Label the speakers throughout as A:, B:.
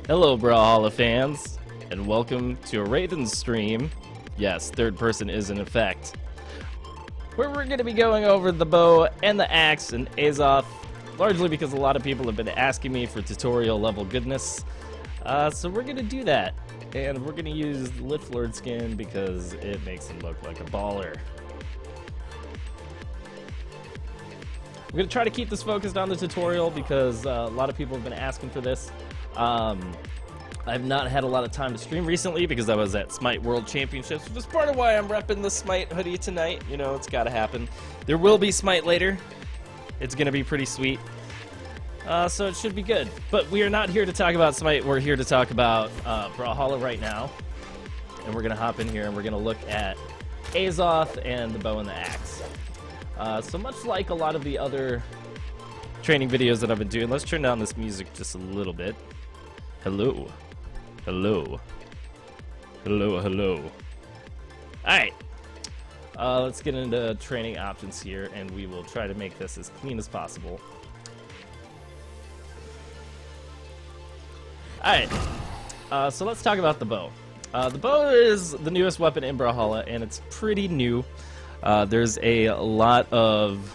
A: Hello, Brawlhalla fans, and welcome to a Raven stream. Yes, third person is in effect. Where we're going to be going over the bow and the axe and Azoth, largely because a lot of people have been asking me for tutorial level goodness. So we're going to do that, and we're going to use Lich Lord skin because it makes him look like a baller. We're going to try to keep this focused on the tutorial because a lot of people have been asking for this. I've not had a lot of time to stream recently because I was at Smite World Championships, which is part of why I'm repping the Smite hoodie tonight. You know, it's gotta happen. There will be Smite later. It's gonna be pretty sweet. So it should be good. But we are not here to talk about Smite. We're here to talk about Brawlhalla right now. And we're gonna hop in here and we're gonna look at Azoth and the bow and the axe. So much like a lot of the other training videos that I've been doing, let's turn down this music just a little bit. Hello. Hello. Hello, hello. Alright. Let's get into training options here, and we will try to make this as clean as possible. Alright. So let's talk about the bow. The bow is the newest weapon in Brawlhalla, and it's pretty new. There's a lot of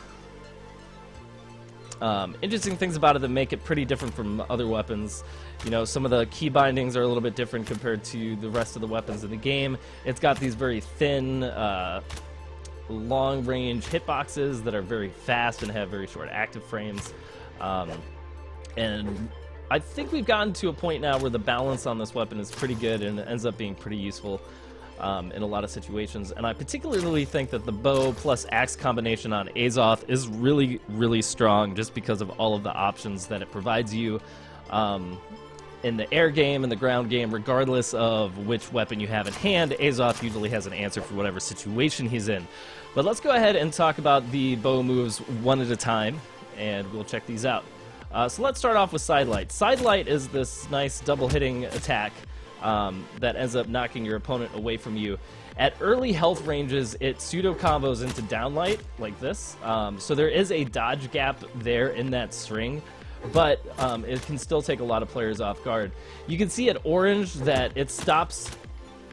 A: interesting things about it that make it pretty different from other weapons. You know, some of the key bindings are a little bit different compared to the rest of the weapons in the game. It's got these very thin, long-range hitboxes that are very fast and have very short active frames. And I think we've gotten to a point now where the balance on this weapon is pretty good and it ends up being pretty useful in a lot of situations. And I particularly think that the bow plus axe combination on Azoth is really, really strong just because of all of the options that it provides you in the air game and the ground game. Regardless of which weapon you have in hand, Azoth usually has an answer for whatever situation he's in. But let's go ahead and talk about the bow moves one at a time, and we'll check these out. So let's start off with sidelight. Sidelight is this nice double-hitting attack that ends up knocking your opponent away from you. At early health ranges, it pseudo-combos into Downlight, like this. So there is a dodge gap there in that string, but it can still take a lot of players off guard. You can see at orange that it stops,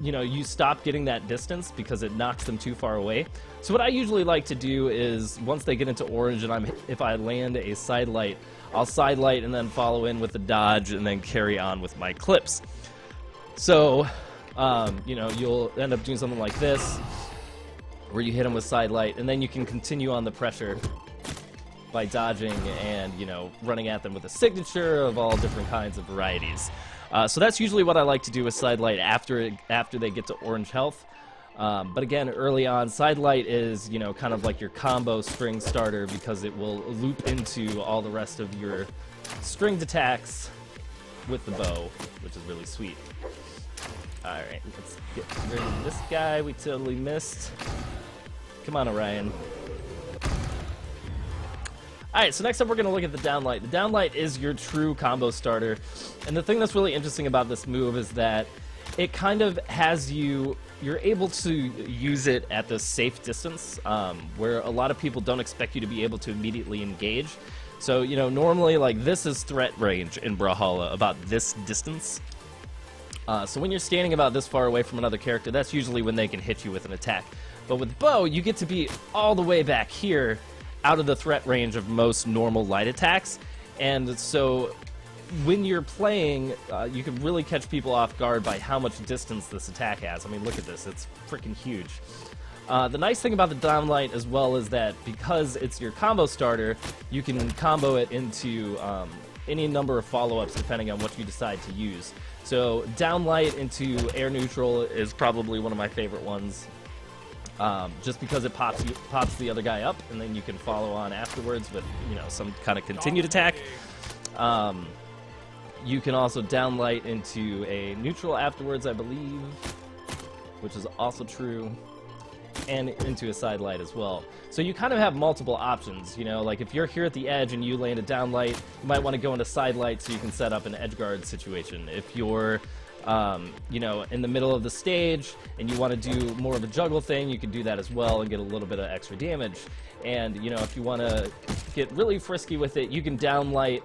A: you know, you stop getting that distance because it knocks them too far away. So what I usually like to do is, once they get into orange and if I land a sidelight, I'll sidelight and then follow in with the dodge and then carry on with my clips. So, you know, you'll end up doing something like this, where you hit them with sidelight, and then you can continue on the pressure by dodging and, you know, running at them with a signature of all different kinds of varieties. So that's usually what I like to do with sidelight after they get to orange health. But again, early on, sidelight is, you know, kind of like your combo string starter because it will loop into all the rest of your stringed attacks with the bow, which is really sweet. Alright, let's get rid of this guy we totally missed. Come on, Orion. Alright, so next up we're going to look at the Downlight. The Downlight is your true combo starter, and the thing that's really interesting about this move is that it kind of has you're able to use it at this safe distance, where a lot of people don't expect you to be able to immediately engage. So, you know, normally, like, this is threat range in Brawlhalla, about this distance. So when you're standing about this far away from another character, that's usually when they can hit you with an attack. But with bow, you get to be all the way back here, out of the threat range of most normal light attacks. And so when you're playing, you can really catch people off guard by how much distance this attack has. I mean, look at this. It's freaking huge. The nice thing about the Downlight as well is that because it's your combo starter, you can combo it into any number of follow-ups depending on what you decide to use. So Downlight into air neutral is probably one of my favorite ones. Just because it pops the other guy up, and then you can follow on afterwards with, you know, some kind of continued attack. You can also Downlight into a neutral afterwards, I believe, which is also true, and into a sidelight as well. So you kind of have multiple options, you know, like if you're here at the edge and you land a Downlight, you might want to go into sidelight so you can set up an edge guard situation. If you're you know, in the middle of the stage and you want to do more of a juggle thing, you can do that as well and get a little bit of extra damage. And, you know, if you want to get really frisky with it, you can Downlight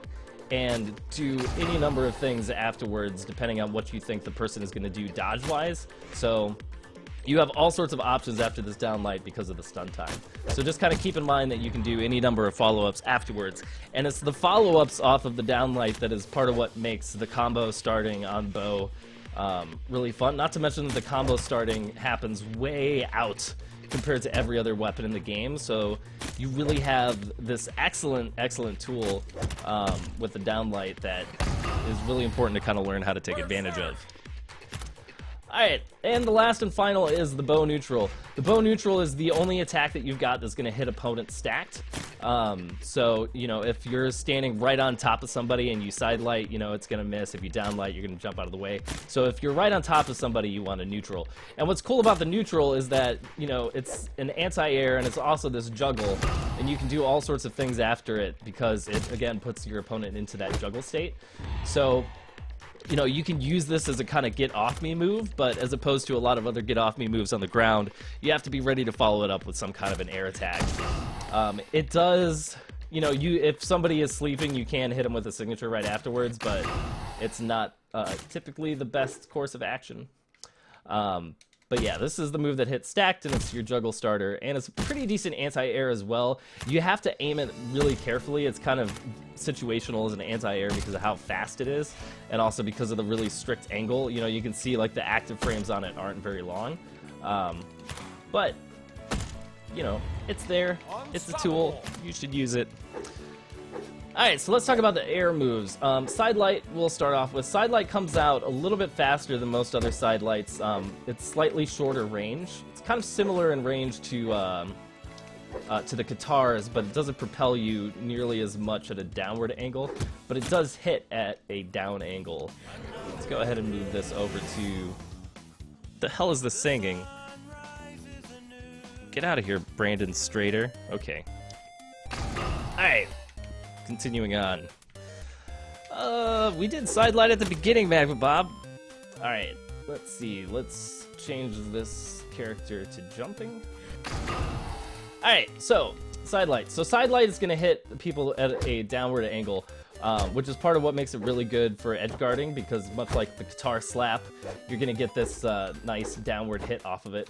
A: and do any number of things afterwards, depending on what you think the person is going to do dodge-wise. So you have all sorts of options after this Downlight because of the stun time. So just kind of keep in mind that you can do any number of follow-ups afterwards. And it's the follow-ups off of the Downlight that is part of what makes the combo starting on bow really fun. Not to mention that the combo starting happens way out compared to every other weapon in the game. So you really have this excellent tool with the Downlight that is really important to kind of learn how to take advantage of. Alright, and the last and final is the bow neutral. The bow neutral is the only attack that you've got that's going to hit opponents stacked. So, you know, if you're standing right on top of somebody and you sidelight, you know, it's going to miss. If you downlight, you're going to jump out of the way. So if you're right on top of somebody, you want a neutral. And what's cool about the neutral is that, you know, it's an anti-air and it's also this juggle. And you can do all sorts of things after it because it, again, puts your opponent into that juggle state. So, you know, you can use this as a kind of get-off-me move, but as opposed to a lot of other get-off-me moves on the ground, you have to be ready to follow it up with some kind of an air attack. It does, you know, if somebody is sleeping, you can hit them with a signature right afterwards, but it's not typically the best course of action. But yeah, this is the move that hits stacked, and it's your juggle starter, and it's pretty decent anti-air as well. You have to aim it really carefully. It's kind of situational as an anti-air because of how fast it is, and also because of the really strict angle. You know, you can see like the active frames on it aren't very long, but you know, it's there. It's a tool. You should use it. Alright, so let's talk about the air moves. Sidelight we'll start off with. Sidelight comes out a little bit faster than most other sidelights. It's slightly shorter range. It's kind of similar in range to the Katars, but it doesn't propel you nearly as much at a downward angle, but it does hit at a down angle. Let's go ahead and move this over to... What the hell is this singing? Get out of here, Brandon Strader. Okay. Alright. Continuing on. We did sidelight at the beginning, Magma Bob. Alright, let's see. Let's change this character to jumping. Alright, so, sidelight. So sidelight is going to hit people at a downward angle, which is part of what makes it really good for edgeguarding, because much like the Katar slap, you're going to get this nice downward hit off of it.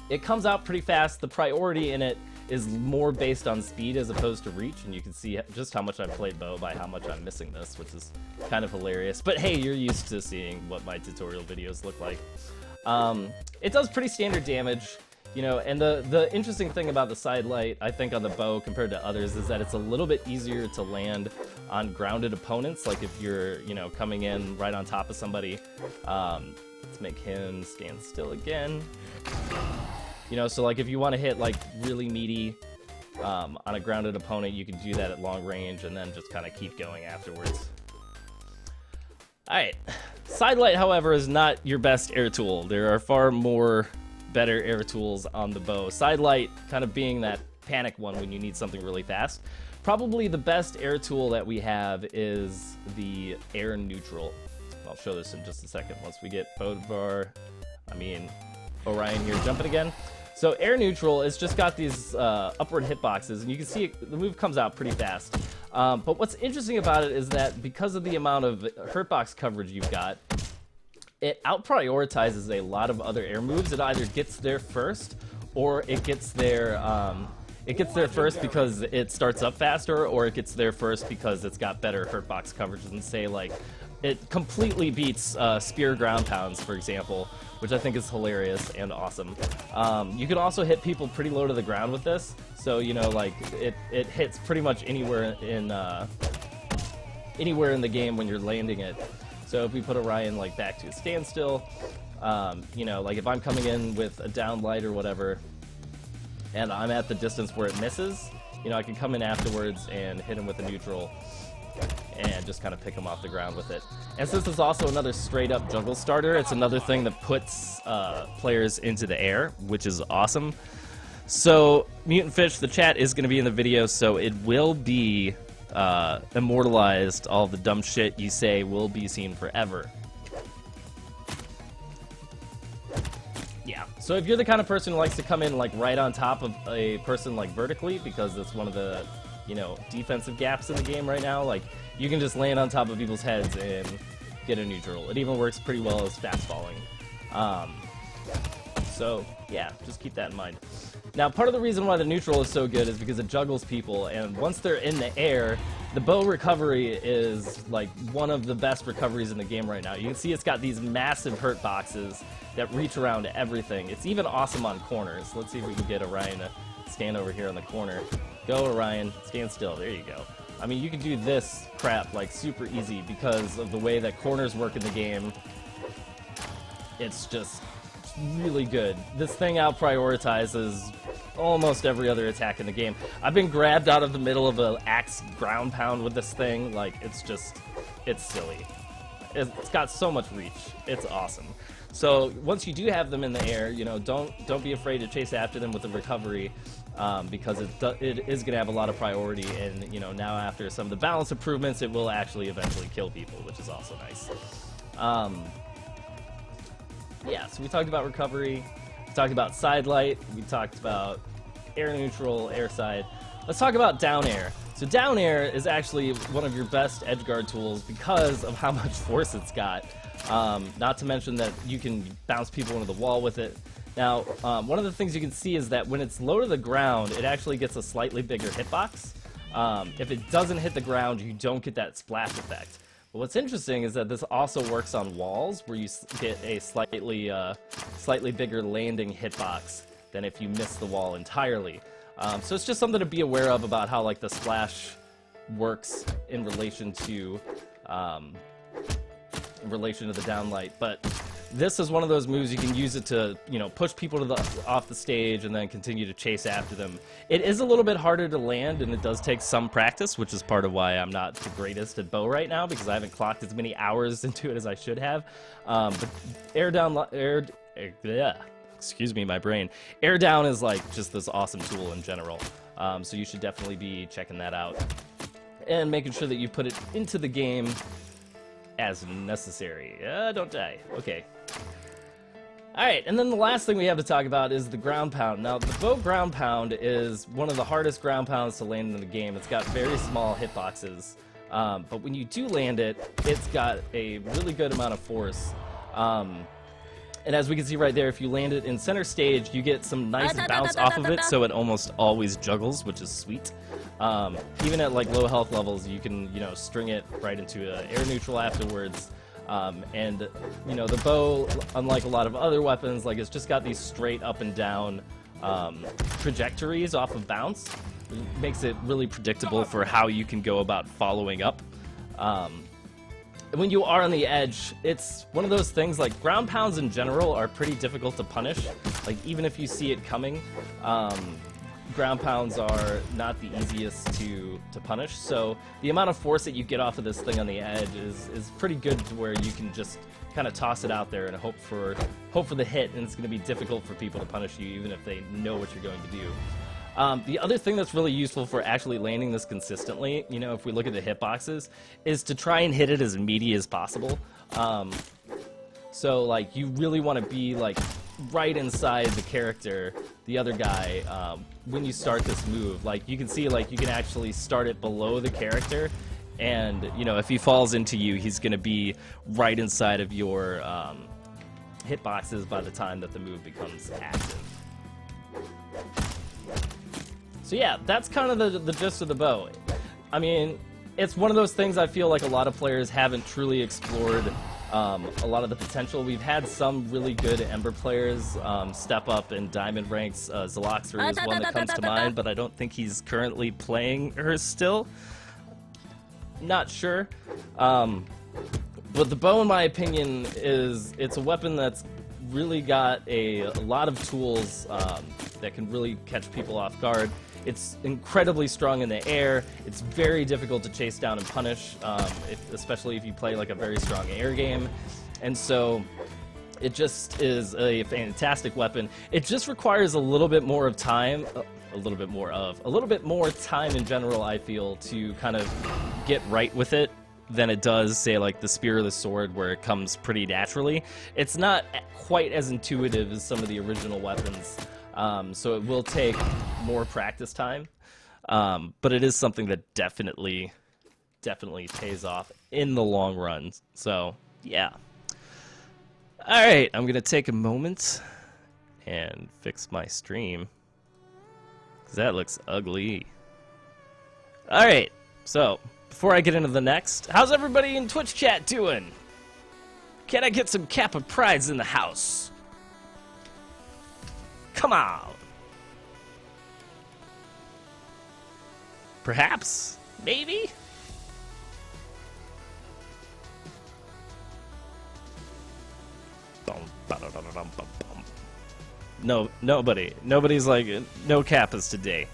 A: It comes out pretty fast. The priority in it is more based on speed as opposed to reach, and you can see just how much I've played bow by how much I'm missing this, which is kind of hilarious. But hey, you're used to seeing what my tutorial videos look like. It does pretty standard damage, you know, and the interesting thing about the sidelight, I think, on the bow compared to others is that it's a little bit easier to land on grounded opponents. Like if you're, you know, coming in right on top of somebody, let's make him stand still again. You know, so like if you want to hit like really meaty on a grounded opponent, you can do that at long range and then just kind of keep going afterwards. Alright, sidelight, however, is not your best air tool. There are far more better air tools on the bow. Sidelight kind of being that panic one when you need something really fast. Probably the best air tool that we have is the air neutral. I'll show this in just a second once we get Orion here jumping again. So air neutral has just got these upward hitboxes, and you can see the move comes out pretty fast. But what's interesting about it is that because of the amount of hurtbox coverage you've got, it out-prioritizes a lot of other air moves. It either gets there first, or it gets there first because it starts up faster, or it gets there first because it's got better hurtbox coverage than, say, like, it completely beats spear ground pounds, for example, which I think is hilarious and awesome. You can also hit people pretty low to the ground with this, so, you know, like, it hits pretty much anywhere in the game when you're landing it. So if we put Orion, like, back to a standstill, you know, like if I'm coming in with a downlight or whatever, and I'm at the distance where it misses, you know, I can come in afterwards and hit him with a neutral and just kind of pick him off the ground with it. And since it's also another straight-up juggle starter, it's another thing that puts players into the air, which is awesome. So, Mutant Fish, the chat is going to be in the video, so it will be immortalized. All the dumb shit you say will be seen forever. Yeah, so if you're the kind of person who likes to come in like right on top of a person like vertically, because it's one of the you know, defensive gaps in the game right now. Like, you can just land on top of people's heads and get a neutral. It even works pretty well as fast falling. So, yeah, just keep that in mind. Now, part of the reason why the neutral is so good is because it juggles people, and once they're in the air, the bow recovery is, like, one of the best recoveries in the game right now. You can see it's got these massive hurt boxes that reach around everything. It's even awesome on corners. Let's see if we can get Orion to stand over here on the corner. Go, Orion. Stand still. There you go. I mean, you can do this crap, like, super easy because of the way that corners work in the game. It's just really good. This thing out-prioritizes almost every other attack in the game. I've been grabbed out of the middle of an axe ground pound with this thing. Like, it's silly. It's got so much reach. It's awesome. So once you do have them in the air, you know, don't be afraid to chase after them with the recovery, because it is going to have a lot of priority. And, you know, now after some of the balance improvements, it will actually eventually kill people, which is also nice. Yeah, so we talked about recovery, we talked about sidelight, we talked about air neutral, air side. Let's talk about down air. So down air is actually one of your best edgeguard tools because of how much force it's got. Not to mention that you can bounce people into the wall with it. Now, one of the things you can see is that when it's low to the ground, it actually gets a slightly bigger hitbox. If it doesn't hit the ground, you don't get that splash effect. But what's interesting is that this also works on walls, where you get a slightly bigger landing hitbox than if you miss the wall entirely. So it's just something to be aware of about how, like, the splash works in relation to the downlight. But this is one of those moves you can use it to, you know, push people to off the stage and then continue to chase after them. It is a little bit harder to land, and it does take some practice, which is part of why I'm not the greatest at bow right now, because I haven't clocked as many hours into it as I should have. But excuse me, my brain. Air down is, like, just this awesome tool in general. So you should definitely be checking that out and making sure that you put it into the game as necessary. Don't die. Okay. Alright, and then the last thing we have to talk about is the ground pound. Now, the bow ground pound is one of the hardest ground pounds to land in the game. It's got very small hitboxes, but when you do land it, it's got a really good amount of force. And as we can see right there, if you land it in center stage, you get some nice bounce off of it, so it almost always juggles, which is sweet. Even at, like, low health levels, you can, you know, string it right into air neutral afterwards. And, you know, the bow, unlike a lot of other weapons, like, it's just got these straight up and down trajectories off of bounce. It makes it really predictable for how you can go about following up. When you are on the edge, it's one of those things, like, ground pounds in general are pretty difficult to punish. Like, even if you see it coming, ground pounds are not the easiest to punish. So the amount of force that you get off of this thing on the edge is pretty good, to where you can just kind of toss it out there and hope for the hit, and it's going to be difficult for people to punish you, even if they know what you're going to do. The other thing that's really useful for actually landing this consistently, you know, if we look at the hitboxes, is to try and hit it as meaty as possible. So, like, you really want to be, like, right inside the character, the other guy, when you start this move. Like, you can see, like, you can actually start it below the character, and, you know, if he falls into you, he's going to be right inside of your hitboxes by the time that the move becomes active. So yeah, that's kind of the gist of the bow. I mean, it's one of those things I feel like a lot of players haven't truly explored a lot of the potential. We've had some really good Ember players step up in Diamond ranks. Zaloxer is one that comes to mind, but I don't think he's currently playing her still. Not sure. But the bow, in my opinion, it's a weapon that's really got a lot of tools that can really catch people off guard. It's incredibly strong in the air. It's very difficult to chase down and punish, especially if you play, like, a very strong air game. And so it just is a fantastic weapon. It just requires a little bit more of time, a little bit more time in general, I feel, to kind of get right with it than it does, say, like the spear or the sword, where it comes pretty naturally. It's not quite as intuitive as some of the original weapons. So it will take more practice time. But it is something that definitely pays off in the long run. So, yeah. All right, I'm going to take a moment and fix my stream, because that looks ugly. All right, so before I get into the next, how's everybody in Twitch chat doing? Can I get some Kappa prides in the house? Come on. Perhaps? Maybe? No, nobody's like, no Kappas today.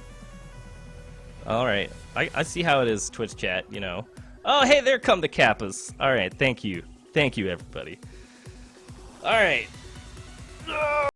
A: Alright, I see how it is, Twitch chat, you know. Oh, hey, there come the Kappas. Alright, thank you. Thank you, everybody. Alright.